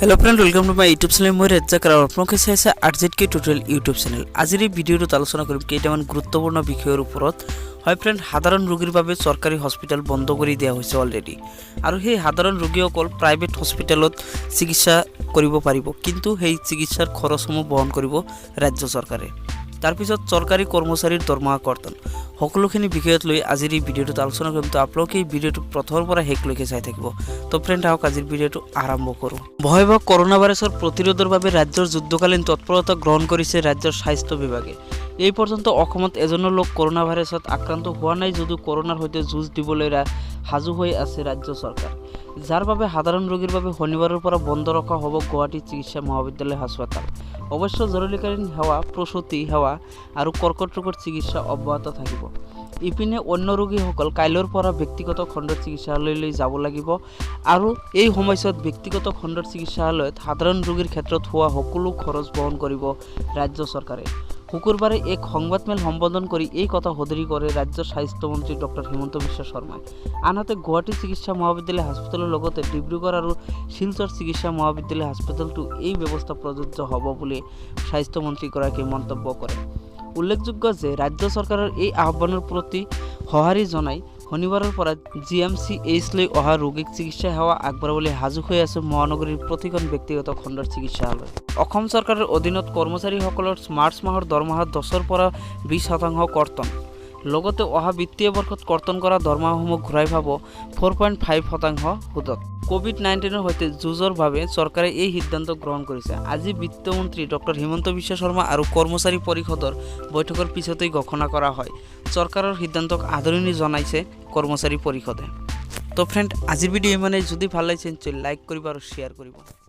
hello friend welcome to my YouTube channel मैं rzktutorial আপোনালোকে চাইছে rzktutorial यूट्यूब चैनल আজিৰ এই ভিডিঅ'টোত আলোচনা কৰিম কেইটামান গুৰুত্বপূৰ্ণ বিষয়ৰ ওপৰত হয় ফ্ৰেন্ড সাধাৰণ ৰোগীৰ বাবে চৰকাৰী হস্পিটেল বন্ধ কৰি দিয়া হৈছে অলৰেডি আৰু সেই সাধাৰণ ৰোগীসকল প্ৰাইভেট হস্পিটেলত চিকিৎসা কৰিব পাৰিব কিন্তু সেই চিকিৎসাৰ খৰচসমূহ বহন কৰিব ৰাজ্য চৰকাৰে তাৰ পিছত চৰকাৰী কৰ্মচাৰীৰ দৰমহা কৰ্তন সকলোখিনি বিষয়ত লৈ আজিৰ এই ভিডিঅ'টোত আলোচনা কৰিম তো আপোনালোকে এই ভিডিঅ'টো প্ৰথমৰ পৰা শেষলৈকে চাই থাকিব তো ফ্ৰেন্ড আহক আজিৰ ভিডিঅ'টো আৰম্ভ কৰোঁ ভয়াবহ করোনা ভাইরাসের প্রতিরোধের বাবে রাজ্যের যুদ্ধকালীন তৎপরতা গ্রহণ করেছে রাজ্যের স্বাস্থ্য বিভাগে এই পর্যন্ত অসমত এজনো লোক করোনা ভাইরাসত আক্রান্ত হওয়া নাই যদিও করোনার সৈতে যুঁজ দিবলৈ সাজু হয়ে আছে রাজ্য সরকার যার বাবে সাধারণ রোগীর বাবে শনিবারের পৰা বন্ধ ৰখা হ'ব গুৱাহাটী চিকিৎসা মহাবিদ্যালয় হাসপাতাল অবশ্য জৰুৰীকালীন সেৱা প্ৰসূতি সেৱা আৰু কৰ্কট ৰোগৰ চিকিৎসা অব্যাহত থাকিব ইপিনে অন্য ৰোগীসকল কাইলৈৰ পৰা ব্যক্তিগত খণ্ডৰ চিকিৎসালয়লৈ যাব লাগিব আৰু এই সময়ছোৱাত ব্যক্তিগত খণ্ডৰ চিকিৎসালয়ত সাধাৰণ ৰোগীৰ ক্ষেত্ৰত হোৱা সকলো খৰচ বহন কৰিব ৰাজ্য চৰকাৰে শুকুৰবাৰে এক সংবাদমেল সম্বোধন কৰি এই কথা সদৰি কৰে ৰাজ্যৰ স্বাস্থ্যমন্ত্ৰী ডক্টৰ হিমন্ত বিশ্ব শৰ্মাই আনহাতে গুৱাহাটী চিকিৎসা মহাবিদ্যালয় হাস্পতালৰ লগতে ডিব্ৰুগড় আৰু শিলচৰ চিকিৎসা মহাবিদ্যালয় হাস্পতালটো এই ব্যৱস্থা প্ৰযোজ্য হ'ব বুলি স্বাস্থ্যমন্ত্ৰীগৰাকীয়ে মন্তব্য কৰে উল্লেখযোগ্য যে ৰাজ্য চৰকাৰৰ এই আহ্বানৰ প্ৰতি সঁহাৰি জনাই শনিবাৰৰ পৰা GMCH লৈ অহা ৰোগীক চিকিৎসা সেৱা আগবঢ়াবলৈ সাজু হৈ আছে মহানগৰীৰ প্ৰতিখন ব্যক্তিগত খণ্ডৰ চিকিৎসালয় অসম চৰকাৰৰ অধীনত কৰ্মচাৰীসকলৰ মাৰ্চ মাহৰ দৰমহা 10ৰ পৰা 20% কৰ্তন লগতে অহা বিত্তীয় বৰ্ষত কৰ্তন কৰা দৰমহাসমূহ ঘূৰাই পাব 4.5% সুদত কোভিড-19 সৈতে যুঁজৰ বাবে চৰকাৰে এই সিদ্ধান্ত গ্ৰহণ কৰিছে আজি বিত্তমন্ত্ৰী ডক্টৰ হিমন্ত বিশ্ব শৰ্মা আৰু কৰ্মচাৰী পৰিষদৰ বৈঠকৰ পিছতেই ঘোষণা কৰা হয় চৰকাৰৰ সিদ্ধান্তক আদৰণি জনাইছে কৰ্মচাৰী পৰিষদে তো ফ্ৰেন্ড আজিৰ ভিডিঅ' মানে যদি ভাল লাগিছে লাইক কৰিব আৰু শ্বেয়াৰ কৰিব